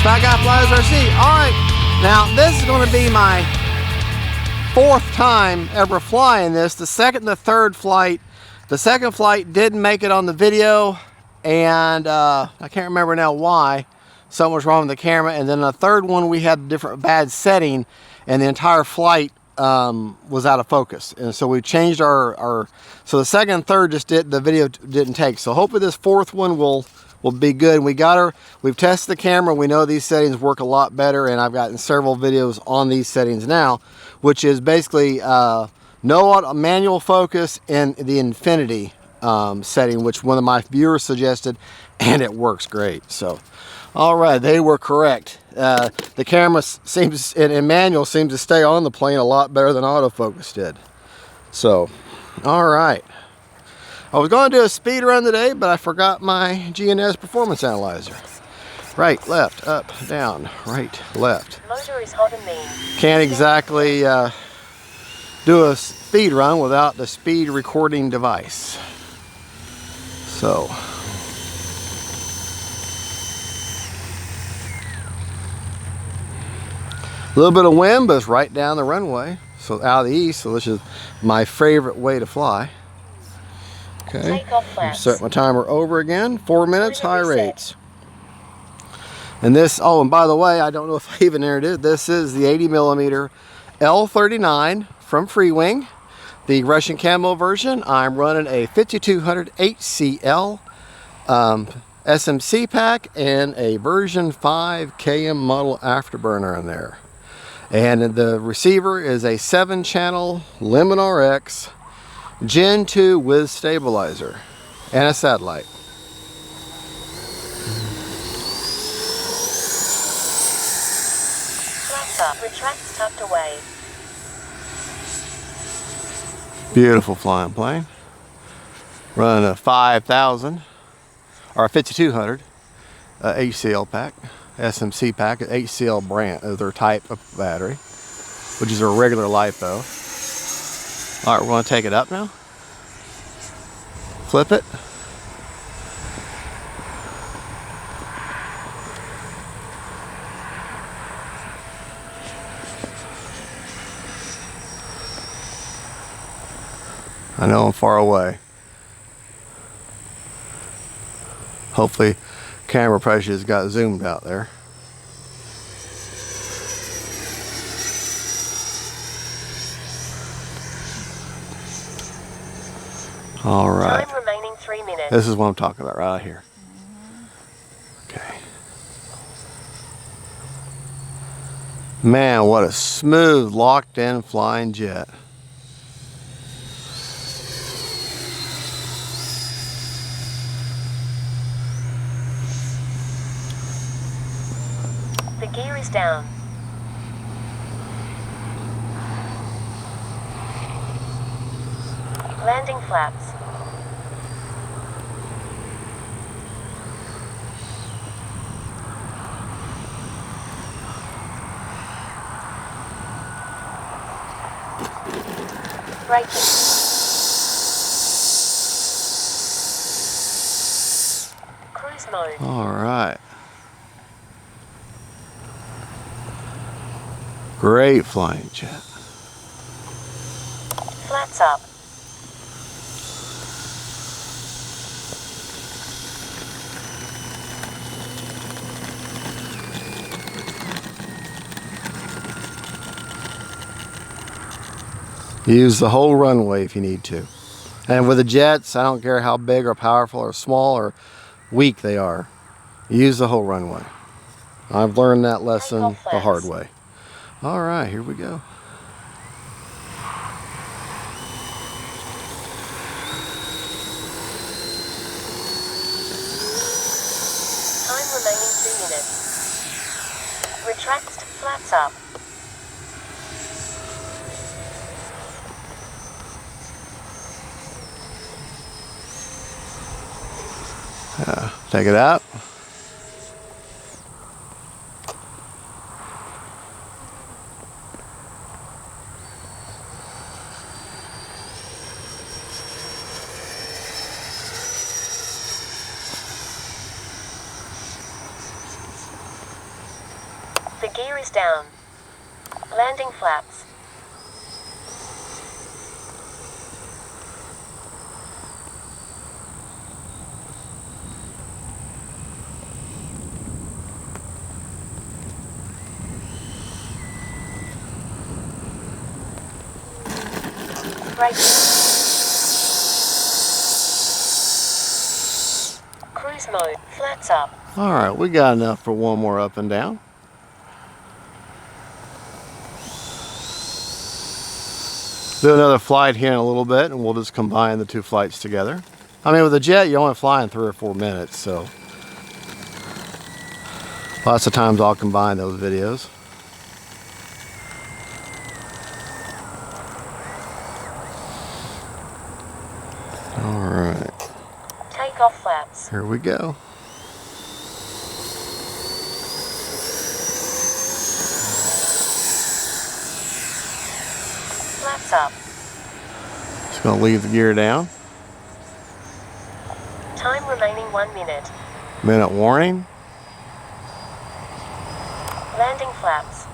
Fat Guy Flies RC. Alright, now this is going to be my 4th time ever flying this. The second and the third flight. The second flight didn't make it on the video, and I can't remember now why. Something was wrong with the camera. And then the third one, we had a different bad setting, and the entire flight was out of focus. And so we changed our so the second and third just the video didn't take. So hopefully this 4th one will be good. We've tested the camera. We know these settings work a lot better, and I've gotten several videos on these settings now, which is basically no manual focus and the infinity setting, which one of my viewers suggested, and it works great. So, all right, they were correct. The camera seems, in manual, seems to stay on the plane a lot better than autofocus did. So, all right. I was going to do a speed run today, but I forgot my GNS performance analyzer. Right, left, up, down, right, left. Motor is hot and mean. Can't exactly do a speed run without the speed recording device. So, a little bit of wind, but it's right down the runway, so out of the east. So this is my favorite way to fly. Okay, set my timer over again. 4 minutes, high rates. And this, oh, and by the way, I don't know if I even introduced it. This is the 80mm L-39 from FREEWING, the Russian camo version. I'm running a 5200 HCL SMC pack and a version 5 KM model afterburner in there. And the receiver is a 7-channel Lemon RX Gen 2 with stabilizer and a satellite. Flaps up, retracts tucked away. Beautiful flying plane. Running a 5000 or a 5200 HCL pack, SMC pack, HCL brand, their type of battery, which is a regular LiPo. All right, we're going to take it up now. Flip it. I know I'm far away. Hopefully camera pressure has got zoomed out there. All right. Time remaining 3 minutes. This is what I'm talking about right here. Okay. Man, what a smooth, locked-in flying jet. The gear is down. Landing flaps. Braking. Cruise mode. All right. Great flying jet. Flaps up. Use the whole runway if you need to. And with the jets, I don't care how big or powerful or small or weak they are. Use the whole runway. I've learned that lesson the hard way. All right, here we go. Time remaining 2 minutes. Retracts to flaps up. Take it out. gear is down. Landing flaps. Braking. Cruise mode. Flaps up. All right, we got enough for one more up and down. Do another flight here in a little bit, and we'll just combine the two flights together. I mean, with a jet, you only fly in 3 or 4 minutes, so lots of times I'll combine those videos. All right. Takeoff flaps. Here we go. Flaps up. Just gonna leave the gear down. Time remaining 1 minute. Minute warning. Landing flaps.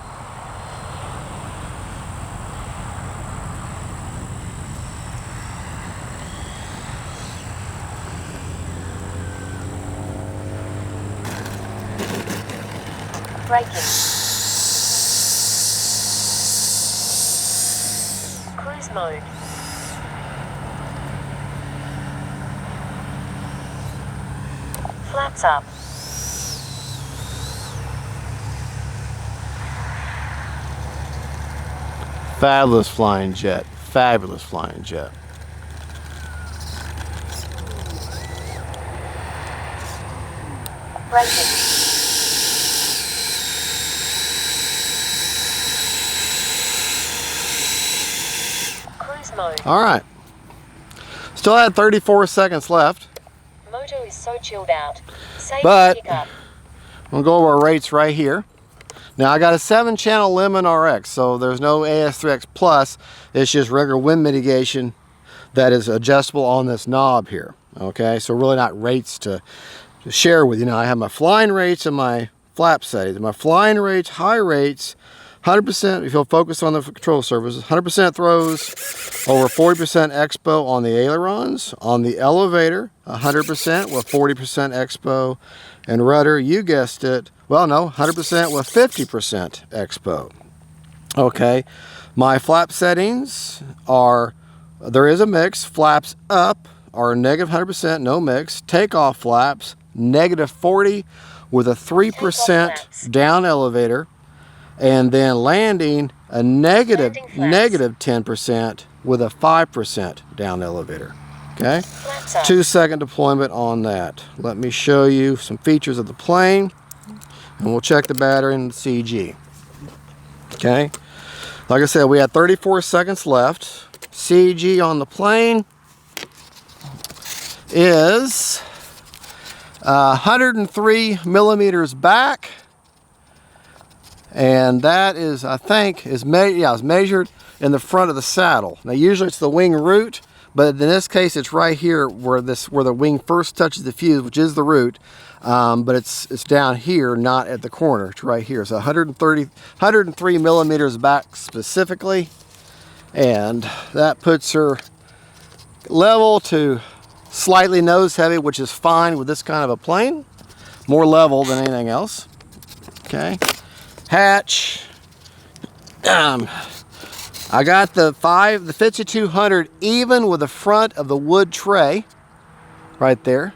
Braking. Cruise mode. Flaps up. Fabulous flying jet. Fabulous flying jet. Braking. Cruise mode. All right. Still had 34 seconds left. Moto is so chilled out. Safe But- pickup. We'll go over our rates right here. Now I got a 7-channel Lemon RX, so there's no AS3X Plus. It's just regular wind mitigation that is adjustable on this knob here. Okay, so really not rates to share with you. Now I have my flying rates and my flap settings. My flying rates, high rates, 100%, if you'll focus on the control surfaces, 100% throws, over 40% expo on the ailerons. On the elevator, 100% with 40% expo. And rudder, you guessed it, well no, 100% with 50% expo. Okay, my flap settings are, there is a mix. Flaps up are negative 100%, no mix. Takeoff flaps, negative 40 with a 3% down elevator. And then landing, a negative 10% with a 5% down elevator. Okay, 2-second deployment on that. Let me show you some features of the plane, and we'll check the battery and the CG. Okay, like I said, we had 34 seconds left. CG on the plane is 103 millimeters back. And that is, I think, is measured in the front of the saddle. Now usually it's the wing root, but in this case it's right here where the wing first touches the fuse, which is the root. But it's down here, not at the corner. It's right here. So 103 millimeters back specifically, and that puts her level to slightly nose heavy, which is fine with this kind of a plane. More level than anything else. Okay. Hatch. I got the 5200 even with the front of the wood tray right there.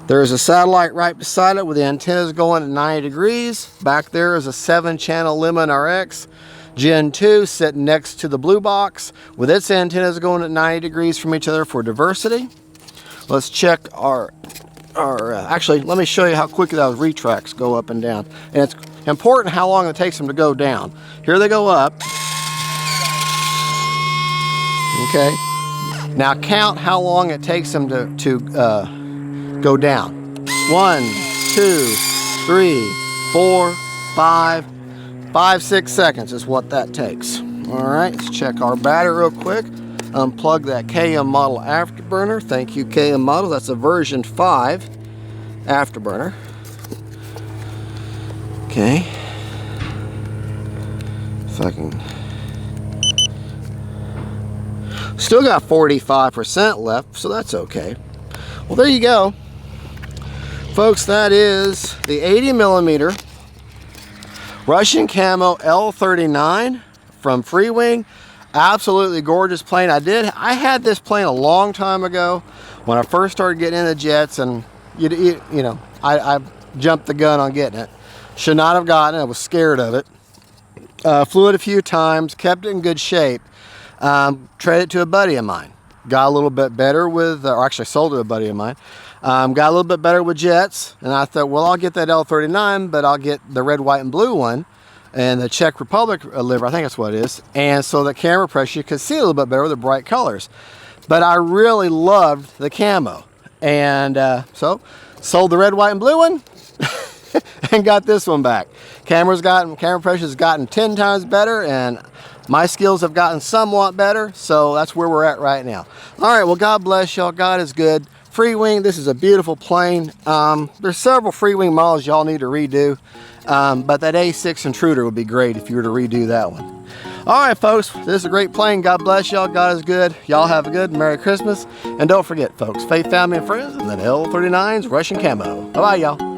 There's a satellite right beside it with the antennas going at 90 degrees. Back there is a 7-channel Lemon RX Gen 2 sitting next to the blue box with its antennas going at 90 degrees from each other for diversity. Let's check our actually, let me show you how quickly those retracts go up and down. And it's important how long it takes them to go down. Here they go up. Okay. Now count how long it takes them to go down. 1, 2, 3, 4, 5, 6 seconds is what that takes. All right, let's check our battery real quick. Unplug that KM model afterburner. Thank you, KM model. That's a version 5 afterburner. Okay. If I can. Still got 45% left, so that's okay. Well, there you go. Folks, that is the 80mm Russian Camo L-39 from FREEWING. Absolutely gorgeous plane. I had this plane a long time ago when I first started getting into jets, and you know, I jumped the gun on getting it. Should not have gotten it. I was scared of it. Flew it a few times, kept it in good shape. Traded it to a buddy of mine. Got a little bit better with, or actually sold it to a buddy of mine. Got a little bit better with jets, and I thought, well, I'll get that L-39, but I'll get the red, white, and blue one, and the Czech Republic liver, I think that's what it is, and so the camera pressure you could see a little bit better with the bright colors. But I really loved the camo, and so sold the red, white, and blue one, and got this one back. Camera pressure's gotten 10 times better, and my skills have gotten somewhat better, so that's where we're at right now. All right, well, God bless y'all. God is good. FREEWING, this is a beautiful plane. There's several FREEWING models y'all need to redo, but that A6 Intruder would be great if you were to redo that one. All right, folks, this is a great plane. God bless y'all. God is good. Y'all have a good Merry Christmas. And don't forget, folks, faith, family, and friends, and that L-39's Russian Camo. Bye-bye, y'all.